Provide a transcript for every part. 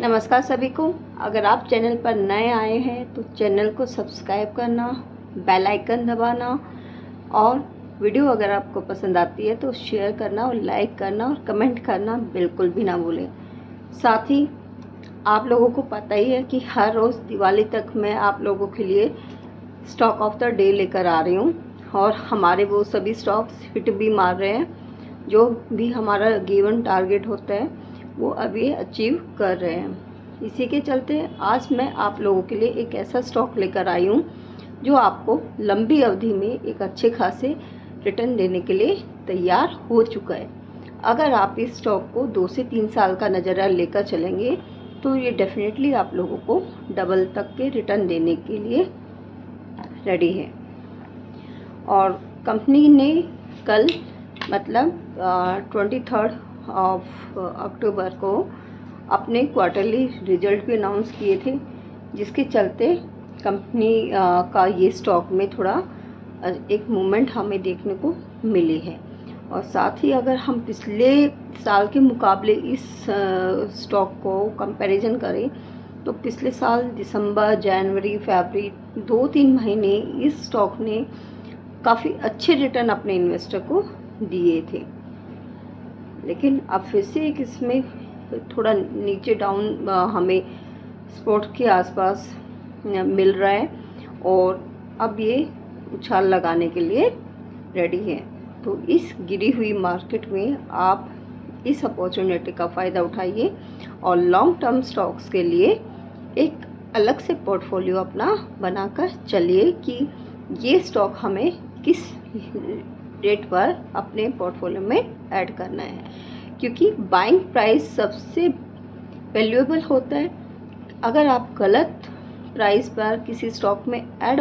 नमस्कार सभी को। अगर आप चैनल पर नए आए हैं तो चैनल को सब्सक्राइब करना, बेल आइकन दबाना और वीडियो अगर आपको पसंद आती है तो शेयर करना और लाइक करना और कमेंट करना बिल्कुल भी ना भूलें। साथ ही आप लोगों को पता ही है कि हर रोज़ दिवाली तक मैं आप लोगों के लिए स्टॉक ऑफ द डे लेकर आ रही हूँ और हमारे वो सभी स्टॉक्स हिट भी मार रहे हैं। जो भी हमारा गिवन टारगेट होता है वो अभी अचीव कर रहे हैं। इसी के चलते आज मैं आप लोगों के लिए एक ऐसा स्टॉक लेकर आई हूँ जो आपको लंबी अवधि में एक अच्छे खासे रिटर्न देने के लिए तैयार हो चुका है। अगर आप इस स्टॉक को 2 से 3 साल का नज़रिया लेकर चलेंगे तो ये डेफिनेटली आप लोगों को डबल तक के रिटर्न देने के लिए रेडी है। और कंपनी ने कल मतलब 23 अक्टूबर को अपने क्वार्टरली रिजल्ट भी अनाउंस किए थे, जिसके चलते कंपनी का ये स्टॉक में थोड़ा एक मूवमेंट हमें देखने को मिली है। और साथ ही अगर हम पिछले साल के मुकाबले इस स्टॉक को कंपैरिजन करें तो पिछले साल दिसंबर, जनवरी, फरवरी 2-3 महीने इस स्टॉक ने काफ़ी अच्छे रिटर्न अपने इन्वेस्टर को दिए थे। लेकिन अब फिर से एक इसमें थोड़ा नीचे डाउन हमें सपोर्ट के आसपास मिल रहा है और अब ये उछाल लगाने के लिए रेडी है। तो इस गिरी हुई मार्केट में आप इस अपॉर्चुनिटी का फ़ायदा उठाइए और लॉन्ग टर्म स्टॉक्स के लिए एक अलग से पोर्टफोलियो अपना बनाकर चलिए कि ये स्टॉक हमें किस रेट पर अपने पोर्टफोलियो में ऐड करना है, क्योंकि बाइंग प्राइस सबसे वैल्यूएबल होता है। अगर आप गलत प्राइस पर किसी स्टॉक में ऐड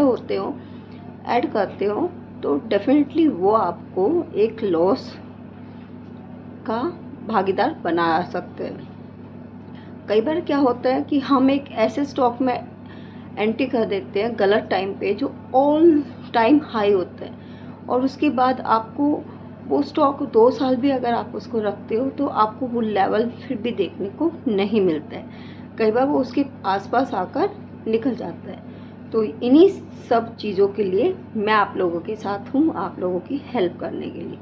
करते हो तो डेफिनेटली वो आपको एक लॉस का भागीदार बना सकते हैं। कई बार क्या होता है कि हम एक ऐसे स्टॉक में एंट्री कर देते हैं गलत टाइम पे जो ऑल टाइम हाई होता है और उसके बाद आपको वो स्टॉक 2 साल भी अगर आप उसको रखते हो तो आपको वो लेवल फिर भी देखने को नहीं मिलता है। कई बार वो उसके आसपास आकर निकल जाता है। तो इन्हीं सब चीज़ों के लिए मैं आप लोगों के साथ हूँ, आप लोगों की हेल्प करने के लिए।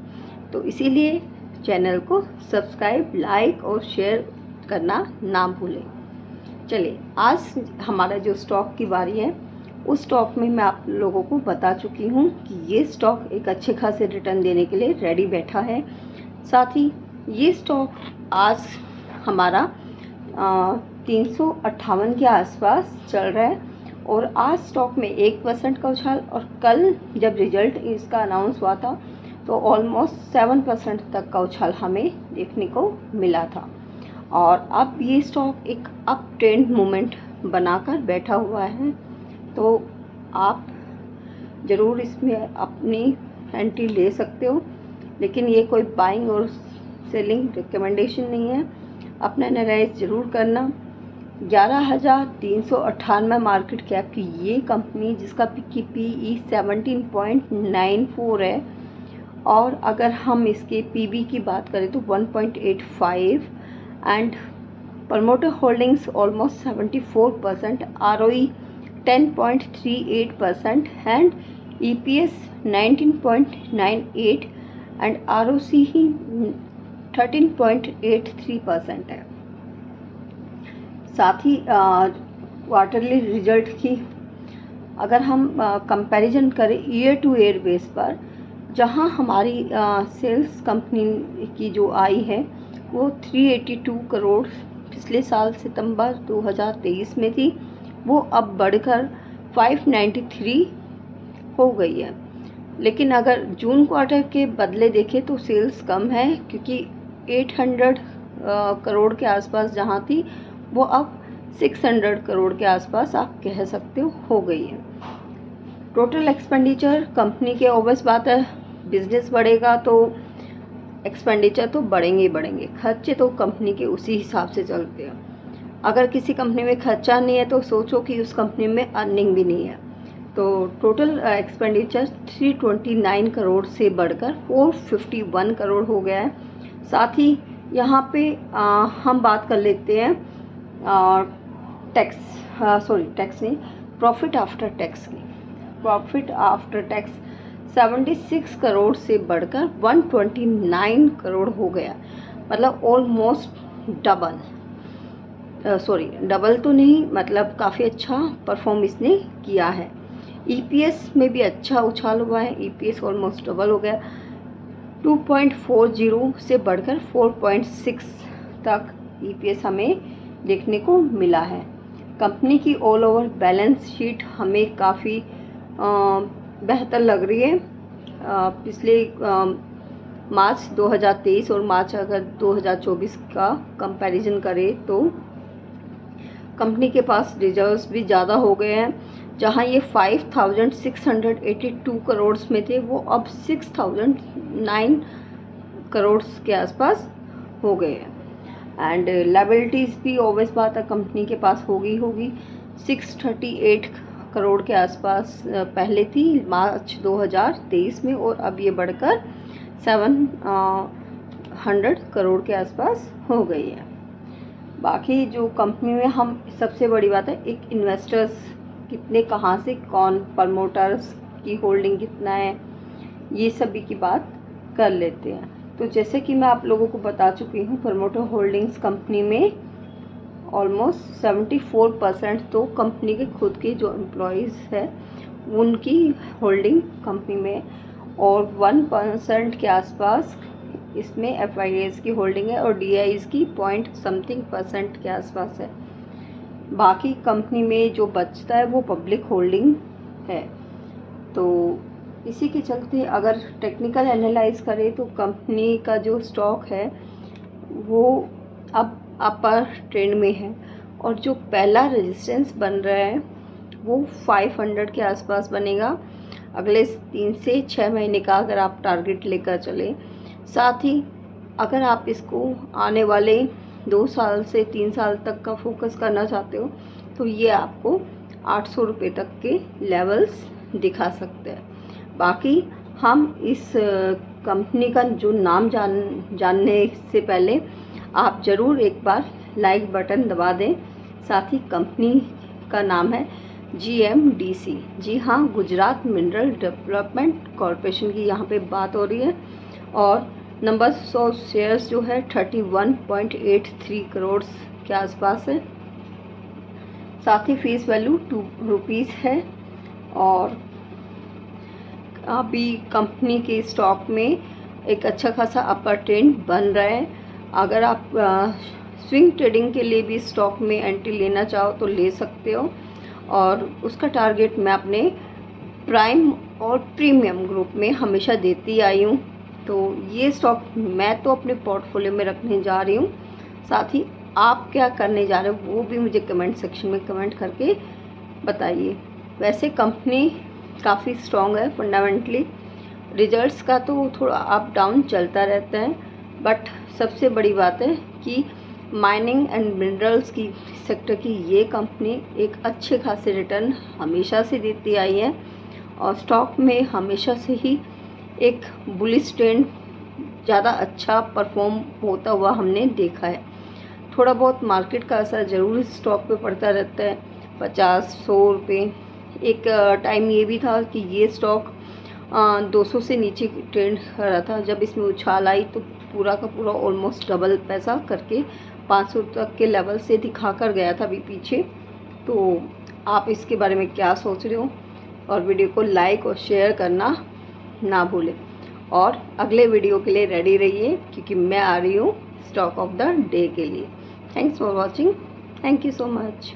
तो इसीलिए चैनल को सब्सक्राइब, लाइक और शेयर करना ना भूलें। चलिए, आज हमारा जो स्टॉक की बारी है उस स्टॉक में मैं आप लोगों को बता चुकी हूँ कि ये स्टॉक एक अच्छे खासे रिटर्न देने के लिए रेडी बैठा है। साथ ही ये स्टॉक आज हमारा 358 के आसपास चल रहा है और आज स्टॉक में 1% का उछाल, और कल जब रिजल्ट इसका अनाउंस हुआ था तो ऑलमोस्ट 7% तक का उछाल हमें देखने को मिला था। और अब ये स्टॉक एक अप ट्रेंड मूवमेंट बनाकर बैठा हुआ है, तो आप ज़रूर इसमें अपनी एंट्री ले सकते हो। लेकिन ये कोई बाइंग और सेलिंग रिकमेंडेशन नहीं है। अपना एनालाइज ज़रूर करना। 11,398 मार्केट कैप की ये कंपनी, जिसका PE 17.94 है, और अगर हम इसके PB की बात करें तो 1.85 and promoter holdings almost 74%, ROE 10.38% and EPS 19.98 and ROCE 13.83% है। साथ ही क्वार्टरली रिजल्ट की अगर हम कंपैरिजन करें ईयर टू ईयर बेस पर, जहां हमारी सेल्स कंपनी की जो आई है वो 382 करोड़ पिछले साल सितंबर 2023 में थी, वो अब बढ़कर 593 हो गई है। लेकिन अगर जून क्वार्टर के बदले देखें तो सेल्स कम है, क्योंकि 800 करोड़ के आसपास जहां थी वो अब 600 करोड़ के आसपास आप कह सकते हो गई है। टोटल एक्सपेंडिचर कंपनी के ऑब्वियस बात है, बिजनेस बढ़ेगा तो एक्सपेंडिचर तो बढ़ेंगे ही बढ़ेंगे। खर्चे तो कंपनी के उसी हिसाब से चलते हैं। अगर किसी कंपनी में खर्चा नहीं है तो सोचो कि उस कंपनी में अर्निंग भी नहीं है। तो टोटल एक्सपेंडिचर 329 करोड़ से बढ़कर 451 करोड़ हो गया है। साथ ही यहाँ पे हम बात कर लेते हैं टैक्स टैक्स नहीं, प्रॉफिट आफ्टर टैक्स की। प्रॉफिट आफ्टर टैक्स 76 करोड़ से बढ़कर 129 करोड़ हो गया, मतलब ऑलमोस्ट डबल। डबल तो नहीं, मतलब काफ़ी अच्छा परफॉर्म इसने किया है। ईपीएस में भी अच्छा उछाल हुआ है, ईपीएस ऑलमोस्ट डबल हो गया, 2.40 से बढ़कर 4.6 तक ईपीएस हमें देखने को मिला है। कंपनी की ऑल ओवर बैलेंस शीट हमें काफ़ी बेहतर लग रही है। पिछले मार्च 2023 और मार्च अगर 2024 का कंपैरिजन करें तो कंपनी के पास रिजर्व्स भी ज़्यादा हो गए हैं। जहां ये 5,682 करोड़ में थे, वो अब 6,009 करोड़ के आसपास हो गए हैं। एंड लायबिलिटीज़ भी ऑब्वियस बात है कंपनी के पास होगी 638 करोड़ के आसपास पहले थी मार्च 2023 में, और अब ये बढ़कर 700 करोड़ के आसपास हो गई है। बाकी जो कंपनी में हम सबसे बड़ी बात है, एक इन्वेस्टर्स कितने, कहाँ से, कौन, प्रमोटर्स की होल्डिंग कितना है, ये सभी की बात कर लेते हैं। तो जैसे कि मैं आप लोगों को बता चुकी हूँ, प्रमोटर होल्डिंग्स कंपनी में ऑलमोस्ट 74% तो कंपनी के खुद के जो एम्प्लॉयज़ है उनकी होल्डिंग कंपनी में, और 1% के आसपास इसमें एफआईआईज़ की होल्डिंग है, और डीआईज़ की पॉइंट समथिंग % के आसपास है। बाकी कंपनी में जो बचता है वो पब्लिक होल्डिंग है। तो इसी के चलते अगर टेक्निकल एनालाइज करें तो कंपनी का जो स्टॉक है वो अब अपर ट्रेंड में है, और जो पहला रेजिस्टेंस बन रहा है वो 500 के आसपास बनेगा अगले 3 से 6 महीने का, अगर आप टारगेट लेकर चलें। साथ ही अगर आप इसको आने वाले 2 साल से 3 साल तक का फोकस करना चाहते हो तो ये आपको 800 रुपये तक के लेवल्स दिखा सकते हैं। बाकी हम इस कंपनी का जो नाम जानने से पहले आप ज़रूर एक बार लाइक बटन दबा दें। साथ ही कंपनी का नाम है GMDC। जी हाँ, गुजरात मिनरल डेवलपमेंट कॉरपोरेशन की यहाँ पे बात हो रही है, और नंबर ऑफ शेयर्स जो है 31.83 करोड़ के आसपास है। साथ ही फीस वैल्यू 2 रुपीज़ है, और अभी कंपनी के स्टॉक में एक अच्छा खासा अपर ट्रेंड बन रहा है। अगर आप स्विंग ट्रेडिंग के लिए भी स्टॉक में एंट्री लेना चाहो तो ले सकते हो, और उसका टारगेट मैं अपने प्राइम और प्रीमियम ग्रुप में हमेशा देती आई हूँ। तो ये स्टॉक मैं तो अपने पोर्टफोलियो में रखने जा रही हूँ। साथ ही आप क्या करने जा रहे हो वो भी मुझे कमेंट सेक्शन में कमेंट करके बताइए। वैसे कंपनी काफ़ी स्ट्रॉन्ग है फंडामेंटली, रिजल्ट्स का तो थोड़ा अप डाउन चलता रहता है, बट सबसे बड़ी बात है कि माइनिंग एंड मिनरल्स की सेक्टर की ये कंपनी एक अच्छे खासे रिटर्न हमेशा से देती आई है, और स्टॉक में हमेशा से ही एक बुलिश ट्रेंड ज़्यादा अच्छा परफॉर्म होता हुआ हमने देखा है। थोड़ा बहुत मार्केट का असर ज़रूर इस स्टॉक पे पड़ता रहता है, 50-100 रुपये। एक टाइम ये भी था कि ये स्टॉक 200 से नीचे ट्रेंड कर रहा था। जब इसमें उछाल आई तो पूरा का पूरा ऑलमोस्ट डबल पैसा करके 500 तक के लेवल से दिखा कर गया था अभी पीछे। तो आप इसके बारे में क्या सोच रहे हो, और वीडियो को लाइक और शेयर करना ना भूलें, और अगले वीडियो के लिए रेडी रहिए क्योंकि मैं आ रही हूँ स्टॉक ऑफ द डे के लिए। Thanks for watching, thank you so much.